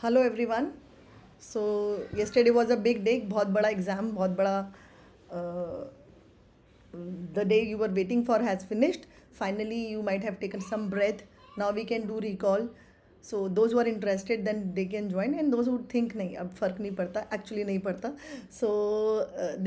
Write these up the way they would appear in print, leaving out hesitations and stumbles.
Hello everyone. So yesterday was a big day. बहुत बड़ा exam, बहुत बड़ा the day you were waiting for has finished. Finally, you might have taken some breath. Now we can do recall. So those who are interested, then they can join, and those who think नहीं अब फर्क नहीं पड़ता, actually नहीं पड़ता, so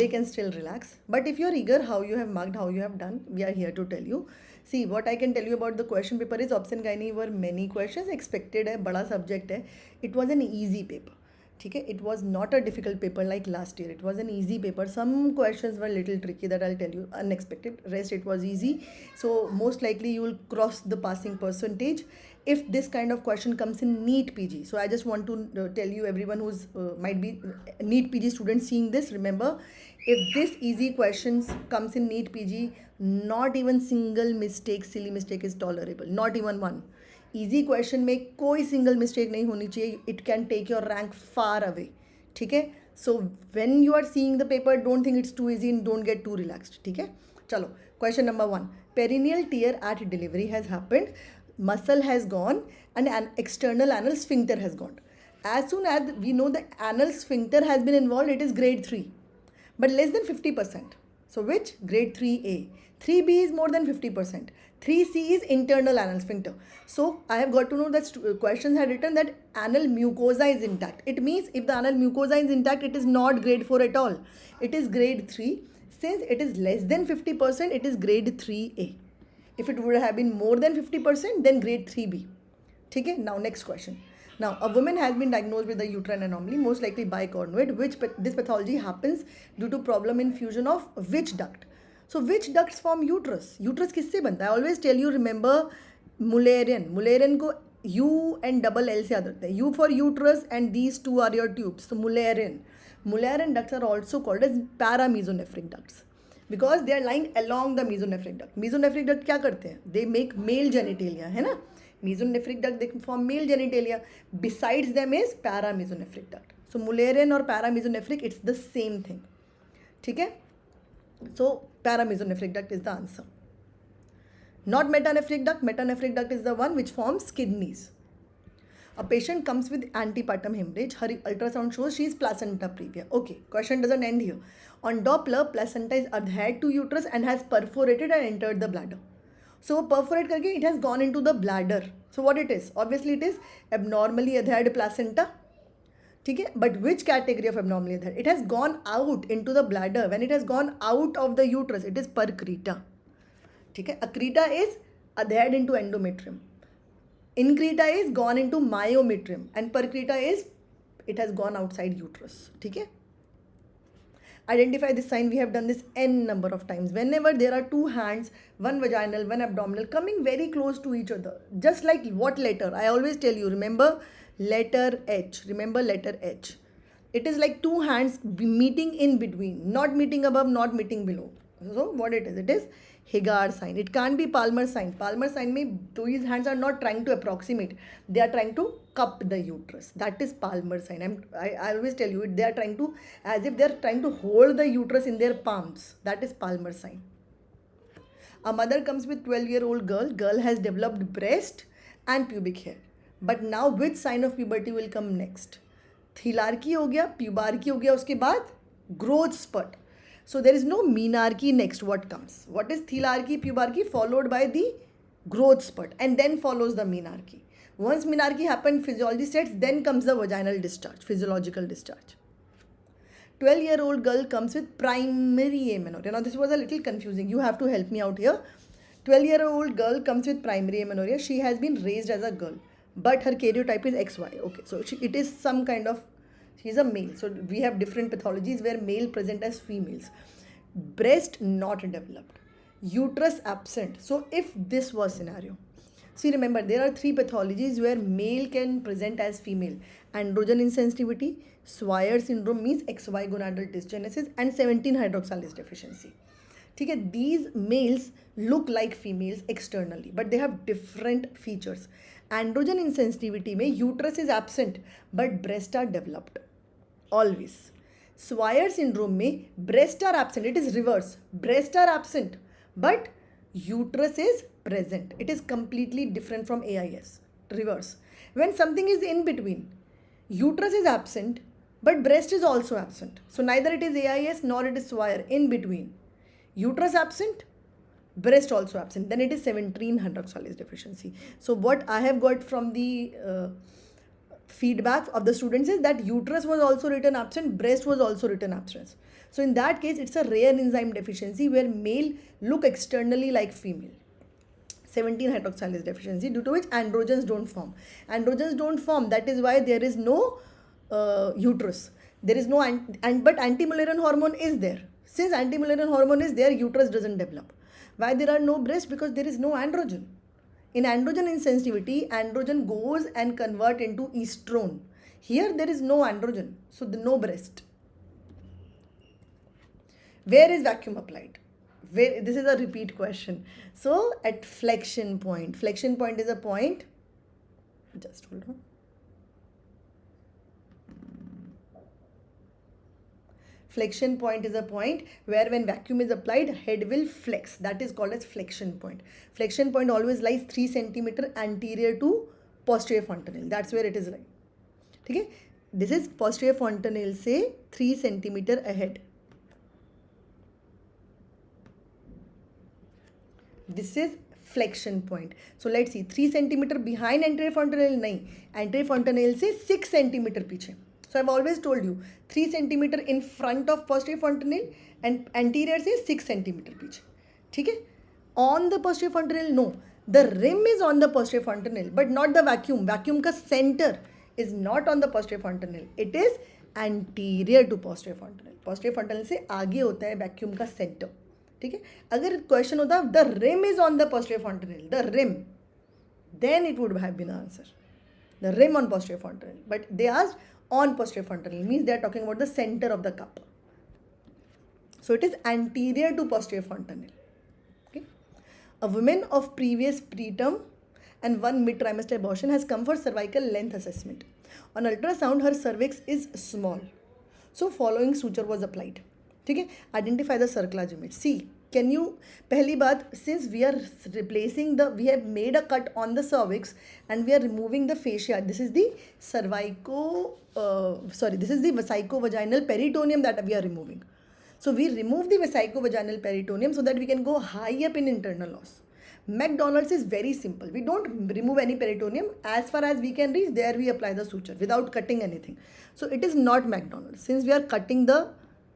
they can still relax. But if you're eager, how you have marked, how you have done, we are here to tell you. See, what I can tell you about the question paper is obs and gynae were many questions expected है, बड़ा subject है. It was an easy paper. ठीक है, it was not a difficult paper like last year. It was an easy paper. Some questions were little tricky, that I'll tell you, unexpected. Rest it was easy. So most likely you will cross the passing percentage if this kind of question comes in NEET PG. So I just want to tell you, everyone who's might be NEET PG students seeing this, remember, if this easy questions comes in NEET PG, not even single mistake, silly mistake is tolerable. Not even one. Easy question में कोई single mistake नहीं होनी चाहिए. It can take your rank far away. ठीक है, so when you are seeing the paper, don't think it's too easy and don't get too relaxed. ठीक है, चलो question number 1. Perineal tear at delivery has happened, muscle has gone and an external anal sphincter has gone. As soon as we know the anal sphincter has been involved, it is grade 3, but less than 50%. So which? Grade 3A. 3B is more than 50%. 3C is internal anal sphincter. So I have got to know that questions had written that anal mucosa is intact. It means if the anal mucosa is intact, it is not grade 4 at all. It is grade 3. Since it is less than 50%, it is grade 3A. If it would have been more than 50%, then grade 3B. Okay, now next question. Now, a woman has been diagnosed with a uterine anomaly, most likely bicornuate. This pathology happens due to problem in fusion of which duct? So, which ducts form uterus? Uterus किससे बनता है? I always tell you, remember Mullerian. Mullerian को U and double L से याद रखते हैं. U for uterus and these two are your tubes. So, Mullerian. Mullerian ducts are also called as paramesonephric ducts, because they are lying along the mesonephric duct. Mesonephric duct क्या करते हैं? They make male genitalia, है ना? Mesonephric duct they form male genitalia. Besides them is paramesonephric duct. So Mullerian और paramesonephric, it's the same thing. ठीक है? So paramesonephric duct is the answer. Not metanephric duct. Metanephric duct is the one which forms kidneys. A patient comes with antepartum hemorrhage. Her ultrasound shows she is placenta previa. Okay, question doesn't end here. On Doppler, placenta is adhered to uterus and has perforated and entered the bladder. So perforate करके it has gone into the bladder. So what it is? Obviously it is abnormally adhered placenta. ठीक है, but which category of abnormally adhered? It has gone out into the bladder. When it has gone out of the uterus, it is percreta. ठीक है, accreta is adhered into endometrium. Increta is gone into myometrium and percreta is it has gone outside uterus. ठीक है, identify this sign. We have done this n number of times. Whenever there are two hands, one vaginal, one abdominal, coming very close to each other, just like what letter? I always tell you, remember letter H. Remember letter H. It is like two hands meeting in between, not meeting above, not meeting below. So what it is? It is Hagar sign. It can't be Palmer sign. Palmer sign में these hands are not trying to approximate. They are trying to cup the uterus. That is Palmer sign. I always tell you, they are trying to, as if they are trying to hold the uterus in their palms. That is Palmer sign. A mother comes with 12-year-old girl. Girl has developed breast and pubic hair. But now which sign of puberty will come next? Thilarchy हो गया, pubarchy हो गया, उसके बाद growth spurt. So there is no menarche next. What comes? What is thilarchy, pubarchy, followed by the growth spurt, and then follows the menarche. Once menarche happened, physiology sets, then comes the vaginal discharge, physiological discharge. 12-year-old girl comes with primary amenorrhea. Now this was a little confusing. You have to help me out here. 12-year-old girl comes with primary amenorrhea. She has been raised as a girl, but her karyotype is XY. Okay, so it is some kind of, she's a male. So we have different pathologies where male present as females. Breast not developed, uterus absent. So if this was scenario, see, remember there are three pathologies where male can present as female: androgen insensitivity, Swyer syndrome means XY gonadal dysgenesis, and 17-hydroxylase deficiency. ठीक है, these males look like females externally, but they have different features. Androgen insensitivity में uterus is absent but breasts are developed always. Swyer syndrome में breasts are absent. It is reverse. Breasts are absent but uterus is present. It is completely different from AIS. Reverse. When something is in between, Uterus is absent, but breast is also absent. So neither it is AIS nor it is wire in between. Uterus absent, breast also absent. Then it is 17 hydroxylase deficiency. So what I have got from the feedback of the students is that uterus was also written absent, breast was also written absent. So in that case, it's a rare enzyme deficiency where male look externally like female. 17 hydroxylase deficiency, due to which androgens don't form. Androgens don't form, that is why there is no uterus. There is no, but anti-Mullerian hormone is there. Since anti-Mullerian hormone is there, uterus doesn't develop. Why there are no breasts? Because there is no androgen. In androgen insensitivity, androgen goes and convert into estrone. Here there is no androgen, so no breast. Where is vacuum applied? Where, this is a repeat question. So at flexion point is a point, just hold on. Flexion point is a point where when vacuum is applied, head will flex. That is called as flexion point. Flexion point always lies 3 cm anterior to posterior fontanelle. That's where it is lying. Okay? This is posterior fontanelle say 3 cm ahead. This is flexion point. So let's see, 3 cm behind anterior fontanelle, nahi. Anterior fontanelle से 6 cm पीछे. So I've always told you 3 cm in front of posterior fontanelle and anterior से 6 cm पीछे. ठीक है? On the posterior fontanelle, no. The rim is on the posterior fontanelle, but not the vacuum. Vacuum का center is not on the posterior fontanelle. It is anterior to posterior fontanelle. Posterior fontanelle से आगे होता है vacuum का center. ठीक है, अगर question होता the rim is on the posterior fontanelle, the rim, then it would have been answer, the rim on posterior fontanelle, but they asked on posterior fontanelle, means they are talking about the center of the cup. So it is anterior to posterior fontanelle. Okay, a woman of previous preterm and 1 mid-trimester abortion has come for cervical length assessment. On ultrasound her cervix is small, so following suture was applied. ठीक है, identify the circular image. See can you, पहली बात, since we are replacing the, we have made a cut on the cervix and we are removing the fascia. This is the this is the vesicovaginal peritoneum that we are removing. So we remove the vesaikovaginal peritoneum so that we can go high up in internal os. McDonald's is very simple. We don't remove any peritoneum. As far as we can reach, there we apply the suture without cutting anything. So it is not McDonald's since we are cutting the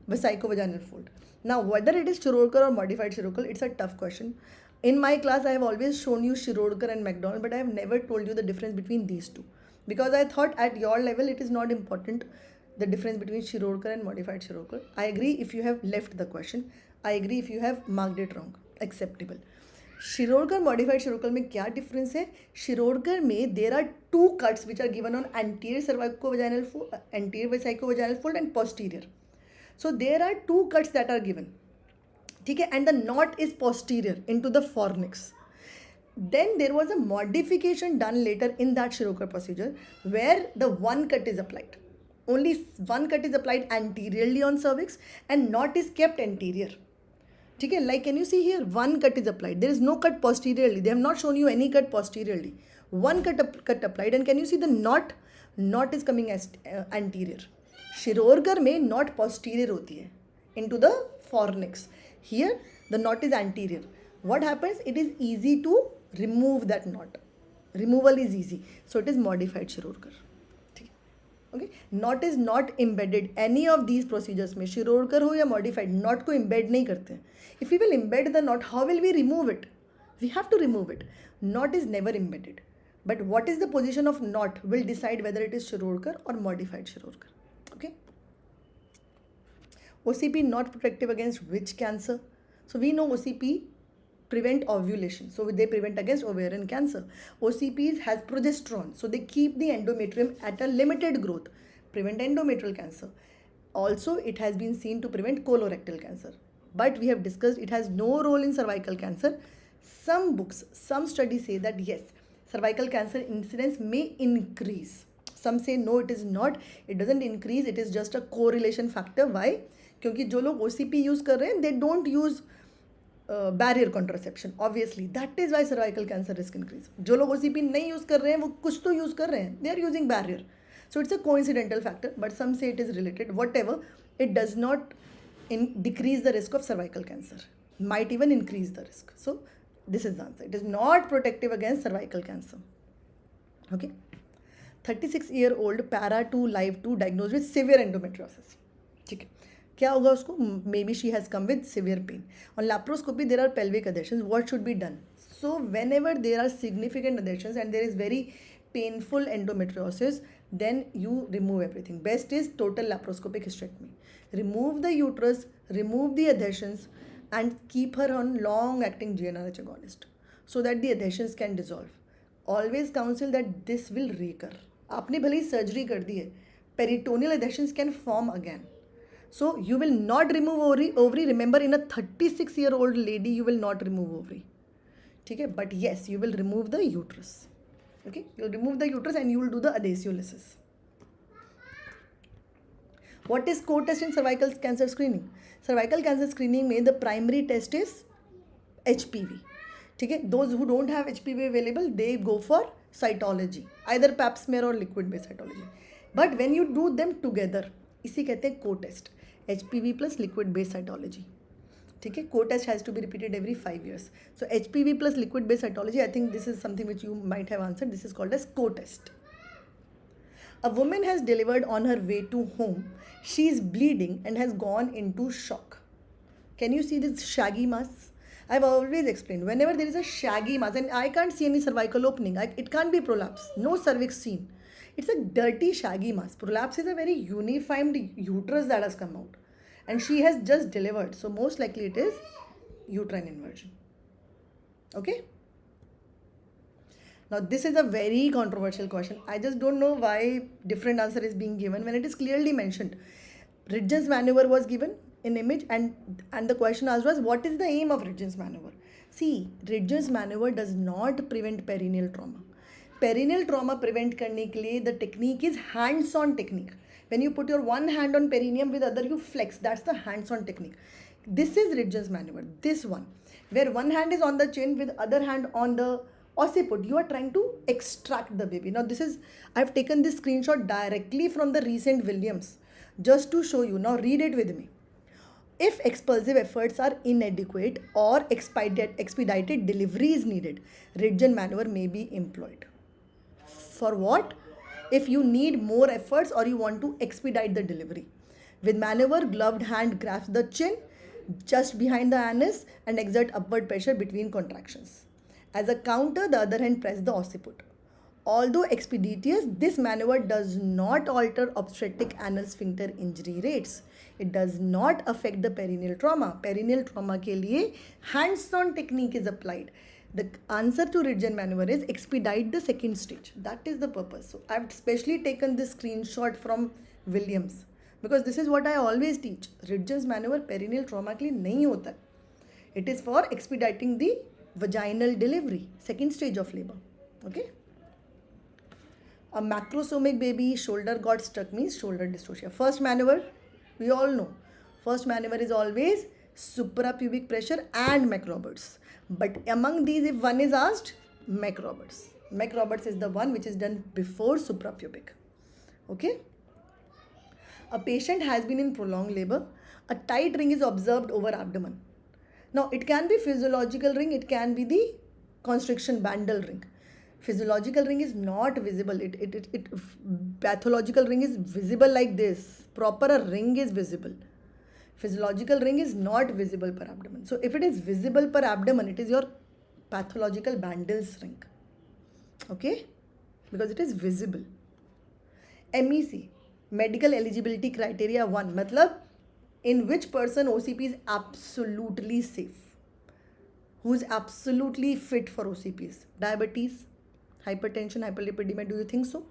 vesaikovaginal fold. Now whether it is Shirodkar or modified Shirodkar, it's a tough question. In my class, I have always shown you Shirodkar and McDonald, but I have never told you the difference between these two. Because I thought at your level, it is not important, the difference between Shirodkar and modified Shirodkar. I agree if you have left the question. I agree if you have marked it wrong. Acceptable. Shirodkar, modified Shirodkar में क्या difference है? Shirodkar में there are two cuts which are given on anterior cervicovaginal fold, anterior vesaikovaginal fold and posterior. So there are two cuts that are given. ठीक है, and the knot is posterior into the fornix. Then there was a modification done later in that Shirodkar procedure where the one cut is applied. Only one cut is applied anteriorly on cervix and knot is kept anterior. ठीक है, like can you see here, one cut is applied. There is no cut posteriorly. They have not shown you any cut posteriorly. One cut applied, and can you see the knot? Knot is coming as anterior. Shirodkar में knot posterior होती है into the fornix. Here the knot is anterior. What happens? It is easy to remove that knot. Removal is easy. So it is modified Shirodkar. Okay, knot is not embedded. Any of these procedures में Shirodkar हो या modified, knot को embed नहीं करते हैं. If we will embed the knot, how will we remove it? We have to remove it. Knot is never embedded. But what is the position of knot will decide whether it is Shirodkar or modified Shirodkar. Okay. OCP not protective against which cancer? So we know OCP prevent ovulation. So they prevent against ovarian cancer. OCPs has progesterone. So they keep the endometrium at a limited growth. Prevent endometrial cancer. Also, it has been seen to prevent colorectal cancer. But we have discussed it has no role in cervical cancer. Some books, some studies say that yes, cervical cancer incidence may increase. Some say no, it is not. It doesn't increase. It is just a correlation factor. Why? क्योंकि जो लोग OCP use कर रहे हैं, they don't use barrier contraception. Obviously, that is why cervical cancer risk increase. जो लोग OCP नहीं use कर रहे हैं, वो कुछ तो use कर रहे हैं. They are using barrier. So it's a coincidental factor, but some say it is related. Whatever, it does not decrease the risk of cervical cancer. Might even increase the risk. So this is the answer. It is not protective against cervical cancer. Okay. 36-year-old para 2 live 2 diagnosed with severe endometriosis. ठीक है, क्या होगा उसको? Maybe she has come with severe pain. On laparoscopy there are pelvic adhesions. What should be done? So whenever there are significant adhesions and there is very painful endometriosis, then you remove everything. Best is total laparoscopic hysterectomy. Remove the uterus, remove the adhesions, and keep her on long-acting GnRH agonist so that the adhesions can dissolve. Always counsel that this will recur. आपने भले ही surgery कर दी है, peritoneal adhesions can form again. So you will not remove ovary. Remember, in a 36-year-old lady, you will not remove ovary. Okay? But yes, you will remove the uterus. Okay? You will remove the uterus and you will do the adhesiolysis. What is co-test in cervical cancer screening? Cervical cancer screening में the primary test is HPV. ठीक है? Those who don't have HPV available, they go for cytology, either pap smear or liquid-based cytology. But when you do them together, इसी कहते हैं co-test. HPV plus liquid-based cytology. ठीक है? Co-test has to be repeated every 5 years. So HPV plus liquid-based cytology, I think this is something which you might have answered. This is called as co-test. A woman has delivered on her way to home. She is bleeding and has gone into shock. Can you see this shaggy mass? I've always explained, whenever there is a shaggy mass, and I can't see any cervical opening, it can't be prolapse, no cervix seen. It's a dirty shaggy mass. Prolapse is a very uniform uterus that has come out. And she has just delivered. So most likely it is uterine inversion. Okay? Now this is a very controversial question. I just don't know why different answer is being given when it is clearly mentioned. Ridgen's maneuver was given in image and the question asked was, what is the aim of Ridgen's maneuver? See, Ridgen's maneuver does not prevent perineal trauma. Perineal trauma prevent करने के लिए the technique is hands-on technique. When you put your one hand on perineum with other you flex, that's the hands-on technique. This is Ridgen's maneuver, this one, where one hand is on the chin with other hand on the occiput. You are trying to extract the baby. Now this is, I've taken this screenshot directly from the recent Williams just to show you. Now read it with me. If expulsive efforts are inadequate or expedited delivery is needed, Ridgen maneuver may be employed. For what? If you need more efforts or you want to expedite the delivery. With maneuver, gloved hand grasps the chin just behind the anus and exert upward pressure between contractions. As a counter, the other hand press the occiput. Although expeditious, this maneuver does not alter obstetric anal sphincter injury rates. It does not affect the perineal trauma. Perineal trauma के लिए hands-on technique is applied. The answer to Ridgen maneuver is expedite the second stage. That is the purpose. So I've specially taken this screenshot from Williams because this is what I always teach. Ridgen's maneuver perineal trauma के लिए नहीं होता. It is for expediting the vaginal delivery, second stage of labor. Okay. A macrosomic baby shoulder got stuck means shoulder dystocia. First maneuver, we all know. First maneuver is always suprapubic pressure and McRoberts. But among these, if one is asked, McRoberts. McRoberts is the one which is done before suprapubic. Okay. A patient has been in prolonged labor. A tight ring is observed over abdomen. Now, it can be physiological ring. It can be the constriction bandal ring. Physiological ring is not visible. Pathological ring is visible like this. Proper a ring is visible. Physiological ring is not visible per abdomen. So if it is visible per abdomen, it is your pathological Bandal's ring. Okay? Because it is visible. MEC, medical eligibility criteria 1. Matlab, in which person OCP is absolutely safe. Who is absolutely fit for OCPs? Diabetes, hypertension, hyperlipidemia, do you think so?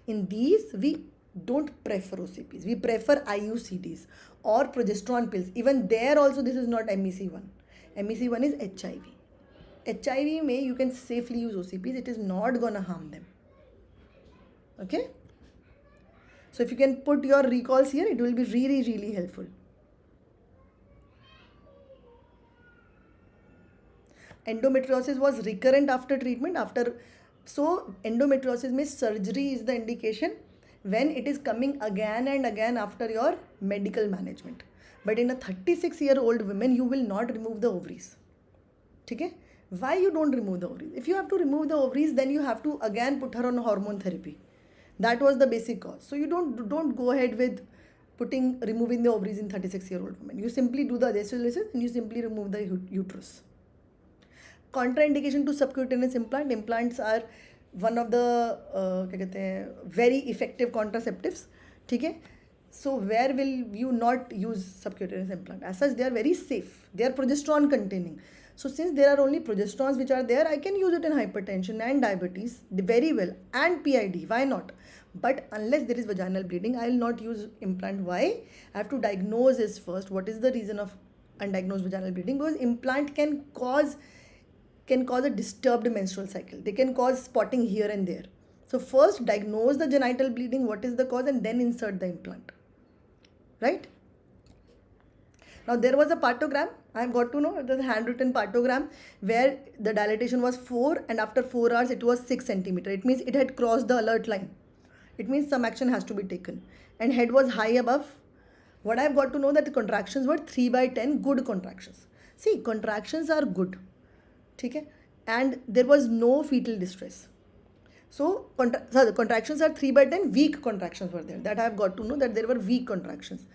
In these, we don't prefer OCPs. We prefer IUCDs or progesterone pills. Even there also, this is not MEC1. MEC1 is HIV. HIV may you can safely use OCPs. It is not going to harm them. Okay? So if you can put your recalls here, it will be really, really helpful. Endometriosis was recurrent after treatment. So endometriosis means surgery is the indication. when it is coming again and again after your medical management. But in a 36-year-old woman, you will not remove the ovaries. Okay? Why you don't remove the ovaries? If you have to remove the ovaries, then you have to again put her on hormone therapy. That was the basic cause. So you don't go ahead with removing the ovaries in 36-year-old women. You simply do the adhesiolysis and you simply remove the uterus. Contraindication to subcutaneous implant. Implants are one of the very effective contraceptives. Okay? So where will you not use subcutaneous implant? As such, they are very safe. They are progesterone containing. So since there are only progesterones which are there, I can use it in hypertension and diabetes very well, and PID. Why not? But unless there is vaginal bleeding, I will not use implant. Why? I have to diagnose this first. What is the reason of undiagnosed vaginal bleeding? Because implant can cause a disturbed menstrual cycle. They can cause spotting here and there. So first diagnose the genital bleeding, what is the cause, and then insert the implant. Right? Now there was a partogram. I have got to know, it was a handwritten partogram where the dilatation was 4 and after 4 hours it was 6 centimeter. It means it had crossed the alert line. It means some action has to be taken. And head was high above. What I have got to know that the contractions were 3/10 good contractions. See, contractions are good. Okay? And there was no fetal distress. So the contractions are 3/10, weak contractions were there. That I have got to know that there were weak contractions.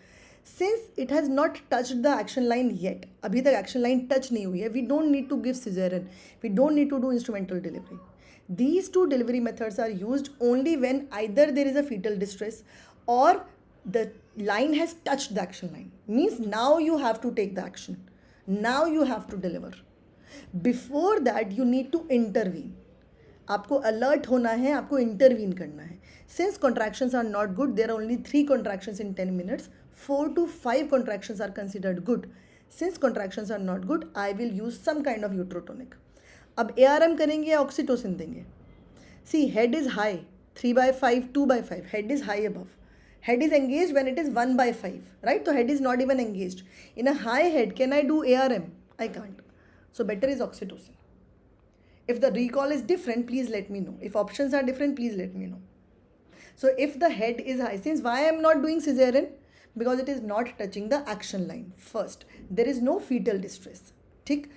Since it has not touched the action line yet, abhi tak action line touch nahi hui hai, we don't need to give cesarean. We don't need to do instrumental delivery. These two delivery methods are used only when either there is a fetal distress or the line has touched the action line. Means now you have to take the action. Now you have to deliver. Before that, you need to intervene. आपको alert होना है, आपको intervene करना है. Since contractions are not good, there are only 3 contractions in 10 minutes. 4 to 5 contractions are considered good. Since contractions are not good, I will use some kind of uterotonic. अब ARM करेंगे या oxytocin देंगे? See, head is high, 3/5, 2/5. Head is high above. Head is engaged when it is 1/5, right? So head is not even engaged. In a high head, can I do ARM? I can't. So better is oxytocin. If the recall is different, please let me know. If options are different, please let me know. So if the head is high, since why I am not doing cesarean? Because it is not touching the action line. First, there is no fetal distress. Tick.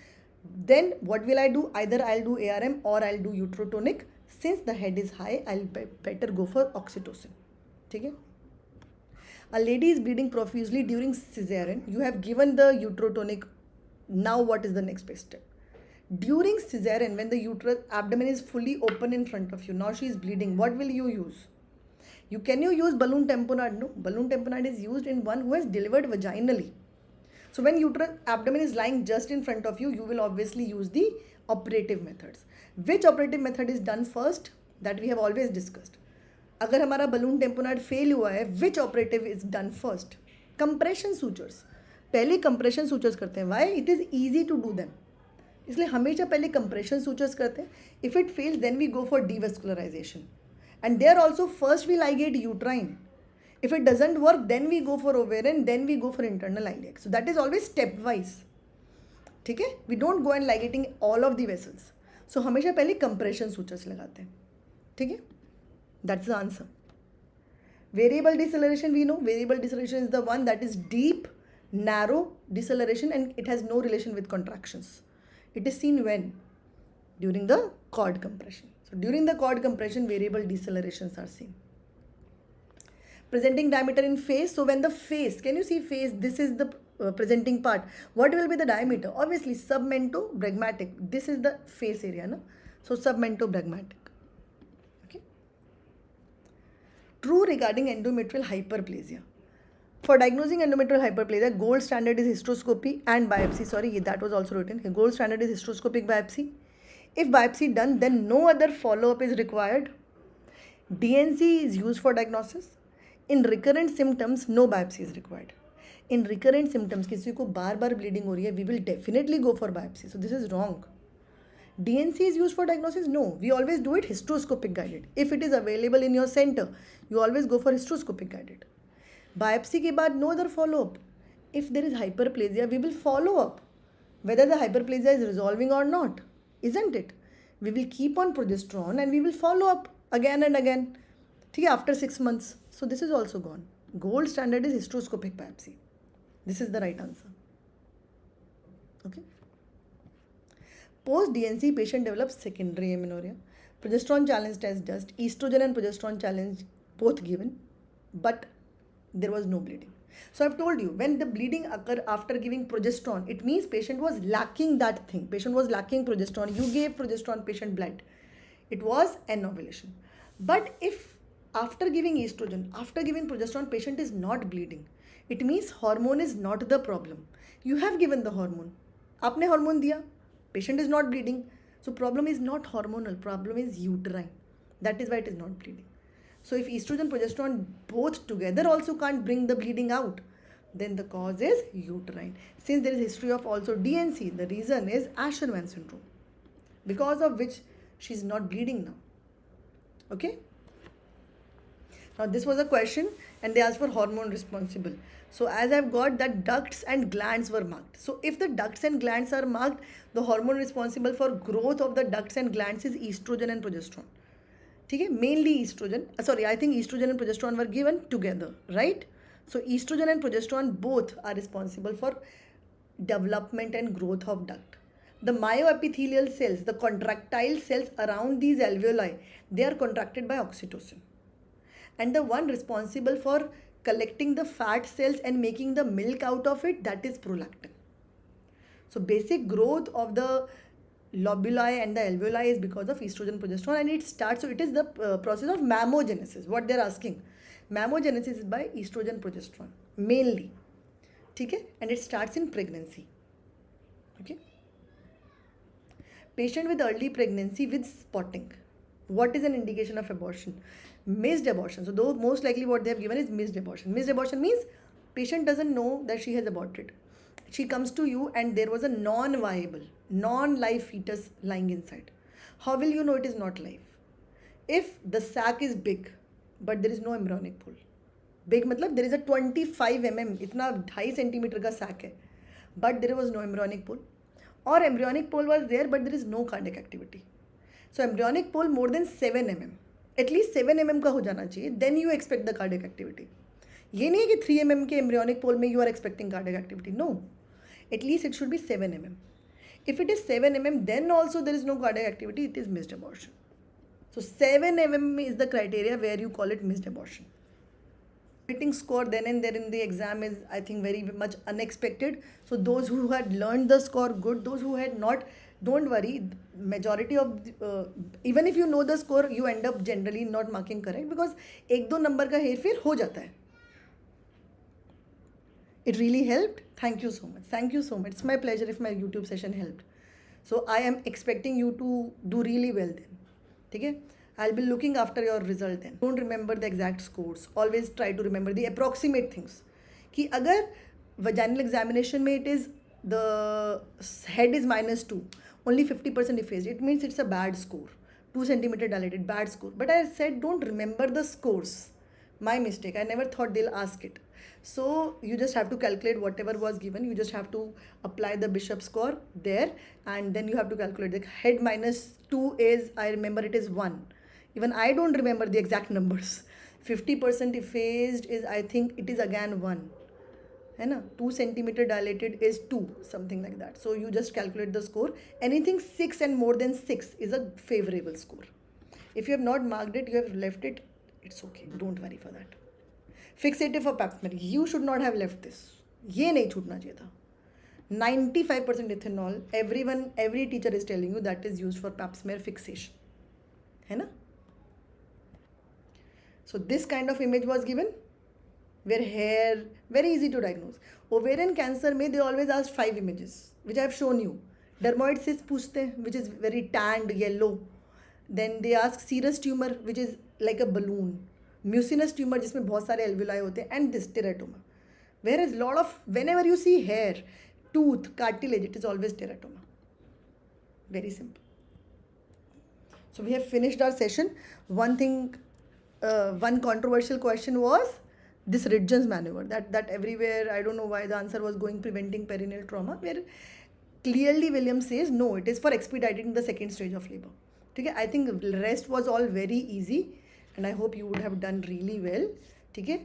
Then what will I do? Either I'll do ARM or I'll do uterotonic. Since the head is high, I'll better go for oxytocin. Okay? A lady is bleeding profusely during cesarean. You have given the uterotonic. Now what is the next best step? During cesarean, when the uterus abdomen is fully open in front of you, now she is bleeding, what will you use? Can you use balloon tamponade? No, balloon tamponade is used in one who has delivered vaginally. So when uterus abdomen is lying just in front of you, you will obviously use the operative methods. Which operative method is done first? That we have always discussed. अगर हमारा balloon tamponade fail हुआ है, which operative is done first? Compression sutures. पहले compression sutures करते हैं. Why? It is easy to do them. इसलिए हमेशा पहले compression sutures करते हैं. If it fails, then we go for devascularization. And there also first we ligate uterine. If it doesn't work, then we go for ovarian, then we go for internal iliac. So that is always stepwise. ठीक है? We don't go and ligating all of the vessels. So हमेशा पहले compression sutures लगाते हैं. ठीक है? That's the answer. Variable deceleration, we know. Variable deceleration is the one that is deep, narrow deceleration and it has no relation with contractions. It is seen when? During the cord compression. So during the cord compression, variable decelerations are seen. Presenting diameter in face. So when the face, can you see face? This is the presenting part. What will be the diameter? Obviously submentobregmatic. This is the face area, no? So submentobregmatic. Okay. True regarding endometrial hyperplasia. For diagnosing endometrial hyperplasia, gold standard is hysteroscopy and biopsy. Sorry, that was also written. Gold standard is hysteroscopic biopsy. If biopsy done, then no other follow-up is required. DNC is used for diagnosis. In recurrent symptoms, no biopsy is required. In recurrent symptoms, किसी को बार-बार bleeding हो रही है, we will definitely go for biopsy. So this is wrong. DNC is used for diagnosis? No. We always do it hysteroscopic guided. If it is available in your center, you always go for hysteroscopic guided. Biopsy के बाद no other follow-up. If there is hyperplasia, we will follow up whether the hyperplasia is resolving or not. Isn't it? We will keep on progesterone and we will follow up again and again. ठीक है, after 6 months. So this is also gone. Gold standard is hysteroscopic biopsy. This is the right answer. Okay. Post DNC, patient develops secondary amenorrhea. Progesterone challenge test just estrogen and progesterone challenge both given, but there was no bleeding. So I've told you, when the bleeding occur after giving progesterone, it means patient was lacking that thing. Patient was lacking progesterone. You gave progesterone, patient bled. It was an ovulation. But if after giving estrogen, after giving progesterone, patient is not bleeding, it means hormone is not the problem. You have given the hormone. आपने hormone दिया, patient is not bleeding. So problem is not hormonal, problem is uterine. That is why it is not bleeding. So if estrogen, progesterone both together also can't bring the bleeding out, then the cause is uterine. Since there is history of also DNC, the reason is Asherman syndrome, because of which she is not bleeding now. Okay. Now this was a question and they asked for hormone responsible. So as I've got that ducts and glands were marked. So if the ducts and glands are marked, the hormone responsible for growth of the ducts and glands is estrogen and progesterone. Okay, mainly estrogen. I think estrogen and progesterone were given together, right? So estrogen and progesterone both are responsible for development and growth of duct. The myoepithelial cells, the contractile cells around these alveoli, they are contracted by oxytocin. And the one responsible for collecting the fat cells and making the milk out of it, that is prolactin. So basic growth of the lobuli and the alveoli is because of estrogen, progesterone, and it starts, so it is the process of mammogenesis. What they're asking, mammogenesis is by estrogen, progesterone mainly. Okay, and it starts in pregnancy. Okay. Patient with early pregnancy with spotting. What is an indication of abortion? Missed abortion. So though most likely what they have given is missed abortion. Missed abortion means patient doesn't know that she has aborted. She comes to you and there was a non-viable, non-live fetus lying inside. How will you know it is not live? If the sac is big, but there is no embryonic pool. Big matlab there is a 25 mm, itna 2.5 centimeter ka sac hai, but there was no embryonic pool. Or embryonic pole was there, but there is no cardiac activity. So embryonic pole more than 7 mm. At least 7 mm का हो जाना चाहिए, then you expect the cardiac activity. ये नहीं है कि 3 mm के embryonic pole में you are expecting cardiac activity. No. At least it should be 7 mm. If it is 7 mm, then also there is no cardiac activity, it is missed abortion. So 7 mm is the criteria where you call it missed abortion. Rating score then and there in the exam is, I think, very much unexpected. So those who had learned the score, good. Those who had not, don't worry. Majority of even if you know the score, you end up generally not marking correct because 1-2 number का हेरफेर हो जाता है. It really helped. Thank you so much. Thank you so much. It's my pleasure if my YouTube session helped. So I am expecting you to do really well then. Okay? I'll be looking after your result then. Don't remember the exact scores. Always try to remember the approximate things. कि अगर vaginal examination में it is the head is -2, only 50% effaced. It means it's a bad score. 2 centimeter dilated, bad score. But I said don't remember the scores. My mistake. I never thought they'll ask it. So you just have to calculate whatever was given. You just have to apply the Bishop score there, and then you have to calculate the head -2 is, I remember it is 1. Even I don't remember the exact numbers. 50% effaced is, I think it is again 1. है ना? 2 centimeter dilated is 2, something like that. So you just calculate the score. Anything 6 and more than 6 is a favorable score. If you have not marked it, you have left it, it's okay. Don't worry for that. Fixative for pap smear. You should not have left this. ये नहीं छूटना चाहिए था. 95% ethanol. Every teacher is telling you that is used for pap smear fixation. है ना? So this kind of image was given. Where hair, very easy to diagnose. Ovarian cancer में they always ask 5 images, which I have shown you. Dermoid cyst पूछते हैं, which is very tanned, yellow. Then they ask serous tumor, which is like a balloon. Mucinous tumor, जिसमें बहुत सारे alveoli होते हैं, and this teratoma. Whereas lot of, whenever you see hair, tooth, cartilage, it is always teratoma. Very simple. So we have finished our session. One thing, one controversial question was this Ridgen's maneuver. That everywhere, I don't know why the answer was going preventing perineal trauma, where clearly Williams says no, it is for expediting the second stage of labor. Okay, I think the rest was all very easy, and I hope you would have done really well. ठीक है,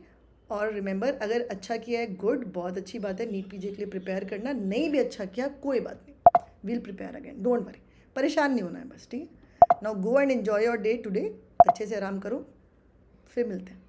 और remember, अगर अच्छा किया है good, बहुत अच्छी बात है. नीट पीजी के लिए प्रिपेयर करना, नहीं भी अच्छा किया कोई बात नहीं, will prepare again, don't worry, परेशान नहीं होना है बस. ठीक है, now go and enjoy your day today. अच्छे से आराम करो, फिर मिलते हैं.